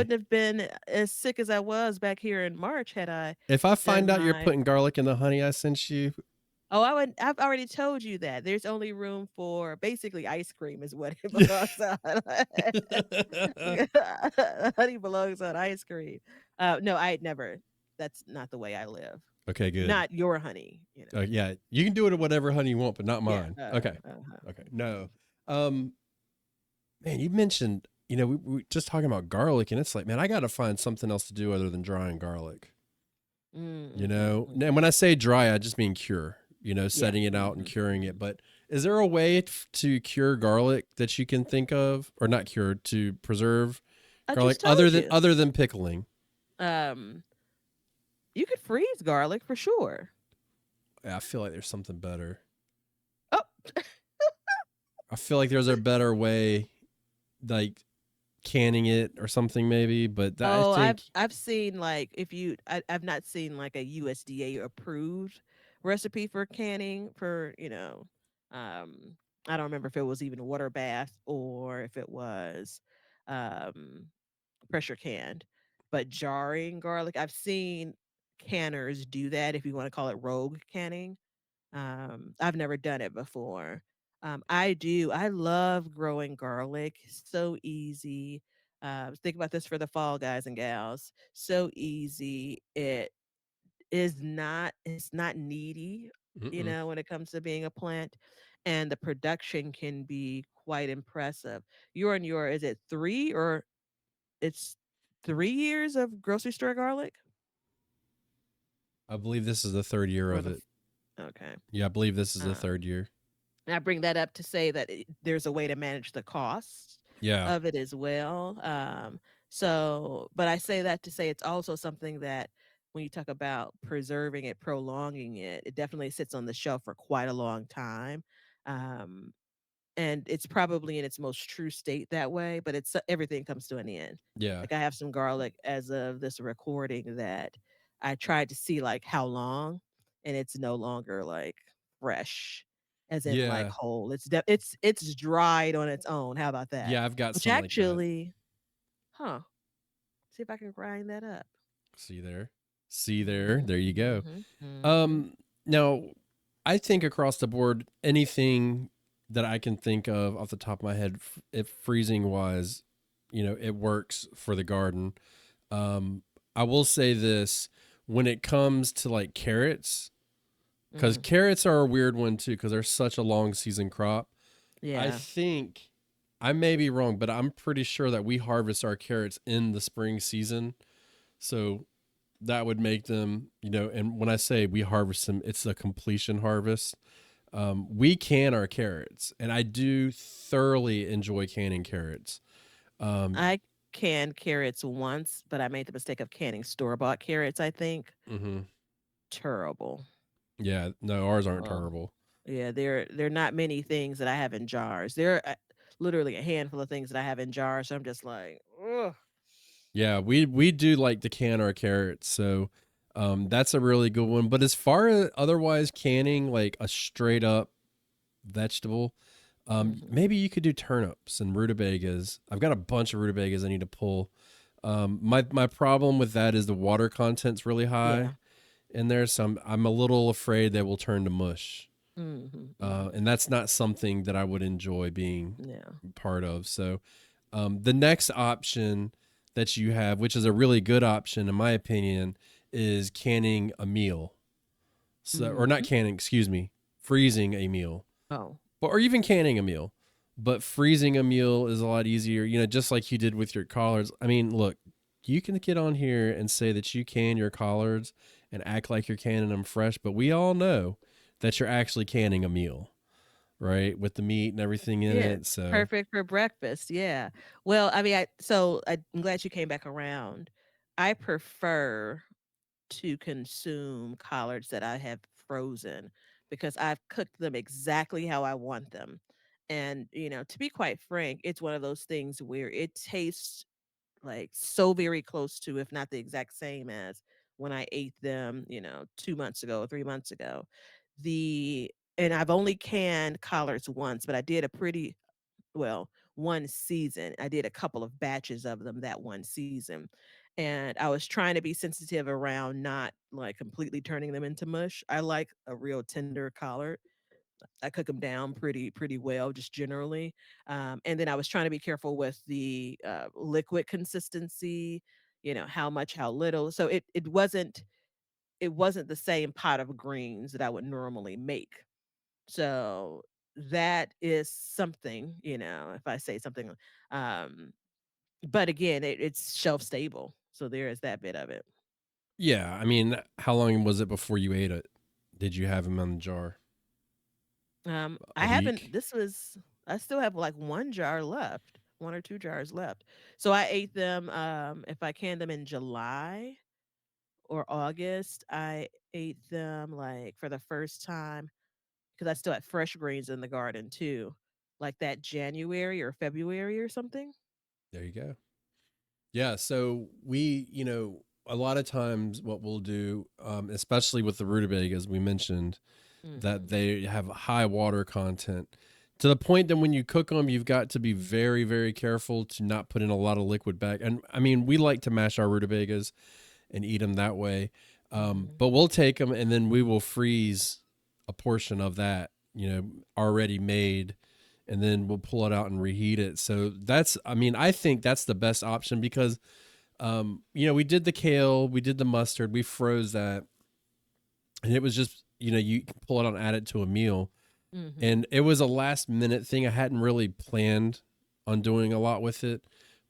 wouldn't have been as sick as I was back here in March had I If I done find out you're my putting garlic in the honey I sent you, Oh, I've already told you that. There's only room for basically ice cream is what it yeah. belongs on. Honey belongs on ice cream. No, I never. That's not the way I live. Okay, good. Not your honey, you know. Yeah, you can do it at whatever honey you want, but not Yeah. mine. Okay. Okay. Mhm. No. Um, man, you mentioned, we just talking about garlic, and it's like, man, I got to find something else to do other than drying garlic. And when Mhm. I say dry, I just mean cure. Yeah. Setting it out and Mhm. curing it. Mhm. But is there a way to cure garlic that you can think of, or not cure, to preserve I garlic just told you. other than pickling? Um, you could freeze garlic for sure. Yeah, I feel like there's something better. Oh, I feel like there's a better way, like canning it or something maybe. But I oh, I've think, I've seen like if you I've not seen like a USDA approved recipe for canning for, um I don't remember if it was even water bath or if it was um pressure canned, but jarring garlic, I've seen canners do that if you want to call it rogue canning. I've never done it before. I do. I love growing garlic. So easy. Think about this for the fall, guys and gals. So easy. It's not needy, mm-mm. when it comes to being a plant. And the production can be quite impressive. Is it 3 years of grocery store garlic? I believe this is the third year Or of it. okay. Yeah, I believe this is the Um, third year. And I bring that up to say that there's a way to manage the costs Yeah. of it as well. But I say that to say it's also something that when you talk about preserving it, prolonging it, it definitely sits on the shelf for quite a long time. Um, and it's probably in its most true state that way, but everything comes to an end. Yeah. Like I have some garlic as of this recording that I tried to see like how long, and it's no longer like fresh, as in like Yeah. whole. It's dried on its own. How about that? Yeah, I've got Which some like that. actually, huh? See if I can grind that up. See there. See there. Mhm, There you go. mhm, mhm. Now I think across the board, anything that I can think of off the top of my head, if freezing wise, it works for the garden. I will say this when it comes to like carrots, because Mm, carrots are a weird one too, because they're such a long season crop. I yeah. think I may be wrong, but I'm pretty sure that we harvest our carrots in the spring season. So that would make them, and when I say we harvest them, it's a completion harvest. We can our carrots, and I do thoroughly enjoy canning carrots. Um, I canned carrots once, but I made the mistake of canning store-bought carrots, I think. mhm. Terrible. Yeah, no, ours aren't Oh, terrible. yeah, there are not many things that I have in jars. There are, literally a handful of things that I have in jars, so I'm just like, "Ugh." Yeah, we do like to can our carrots, so that's a really good one. But as far as otherwise canning like a straight up vegetable, Mhm. maybe you could do turnips and rutabagas. I've got a bunch of rutabagas I need to pull. My problem with that is the water content's really Yeah. high in there, so I'm a little afraid they will turn to mush. Mhm, mhm. And that's not something that I would enjoy being Yeah. part of. So, the next option that you have, which is a really good option in my opinion, is canning a meal. So, or not Mhm. canning, excuse me, freezing a meal, Oh. or even canning a meal. But freezing a meal is a lot easier, just like you did with your collards. I mean, look, you can get on here and say that you can your collards and act like you're canning them fresh, but we all know that you're actually canning a meal, right? With the meat and everything in Yeah, it. So, perfect for breakfast, yeah. Well, I mean, I'm glad you came back around. I prefer to consume collards that I have frozen because I've cooked them exactly how I want them. And, to be quite frank, it's one of those things where it tastes like so very close to, if not the exact same as when I ate them, 2 months ago, 3 months ago. And I've only canned collards once, but I did a pretty well, one season. I did a couple of batches of them that one season. And I was trying to be sensitive around not like completely turning them into mush. I like a real tender collard. I cook them down pretty well, just generally. And then I was trying to be careful with the liquid consistency, how much, how little. So it wasn't the same pot of greens that I would normally make. So that is something, if I say something. Um, but again, it's shelf stable. So there is that bit of it. Yeah, I mean, how long was it before you ate it? Did you have them in the jar? A I haven't, week? I still have like one jar left, one or two jars left. So I ate them, if I canned them in July or August, I ate them like for the first time because I still had fresh greens in the garden too, like that January or February or something. There you go. Yeah, so we, a lot of times what we'll do, especially with the rutabagas, we mentioned that Mhm. they have high water content to the point that when you cook them, you've got to be very, very careful to not put in a lot of liquid back. And I mean, we like to mash our rutabagas and eat them that way. Mhm. But we'll take them and then we will freeze a portion of that, already made, and then we'll pull it out and reheat it. So I mean, I think that's the best option because, we did the kale, we did the mustard, we froze that, and it was just, you can pull it out and add it to a meal. Mhm. And it was a last minute thing. I hadn't really planned on doing a lot with it.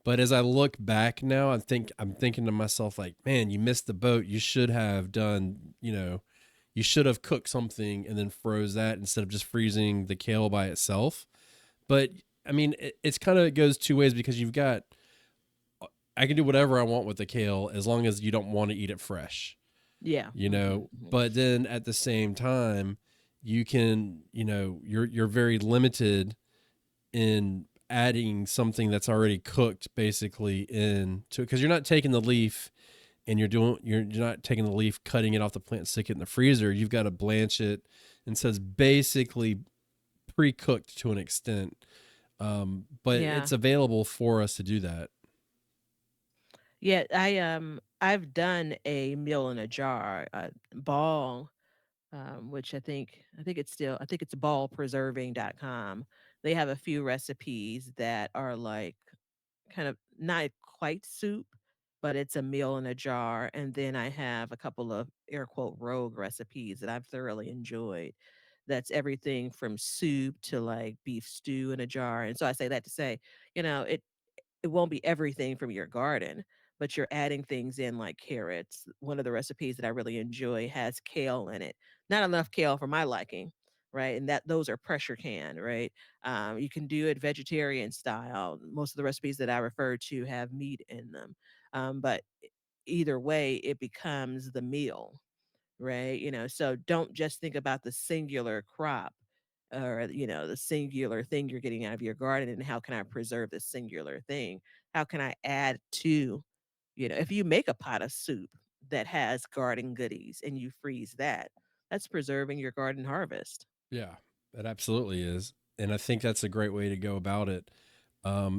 But as I look back now, I'm thinking to myself like, man, you missed the boat. You should have done, you should have cooked something and then froze that instead of just freezing the kale by itself. But I mean, it's kind of, it goes two ways because I can do whatever I want with the kale as long as you don't want to eat it fresh, Yeah. Mhm. Mhm. but then at the same time, you can, you're very limited in adding something that's already cooked basically into, because you're not taking the leaf and you're not taking the leaf, cutting it off the plant, stick it in the freezer. You've got to blanch it, and so it's basically pre-cooked to an extent. But Yeah. it's available for us to do that. Yeah, I've done a meal in a jar, ball, which I think it's ballpreserving.com. They have a few recipes that are like kind of not quite soup, but it's a meal in a jar. And then I have a couple of air quote rogue recipes that I've thoroughly enjoyed. That's everything from soup to like beef stew in a jar. And so I say that to say, it won't be everything from your garden, but you're adding things in like carrots. One of the recipes that I really enjoy has kale in it. Not enough kale for my liking, right? And that those are pressure canned, right? You can do it vegetarian style. Most of the recipes that I refer to have meat in them, but either way, it becomes the meal, right? So don't just think about the singular crop or, the singular thing you're getting out of your garden and how can I preserve this singular thing? How can I add to, if you make a pot of soup that has garden goodies and you freeze that, that's preserving your garden harvest. Yeah, it absolutely is. And I think that's a great way to go about it. Now,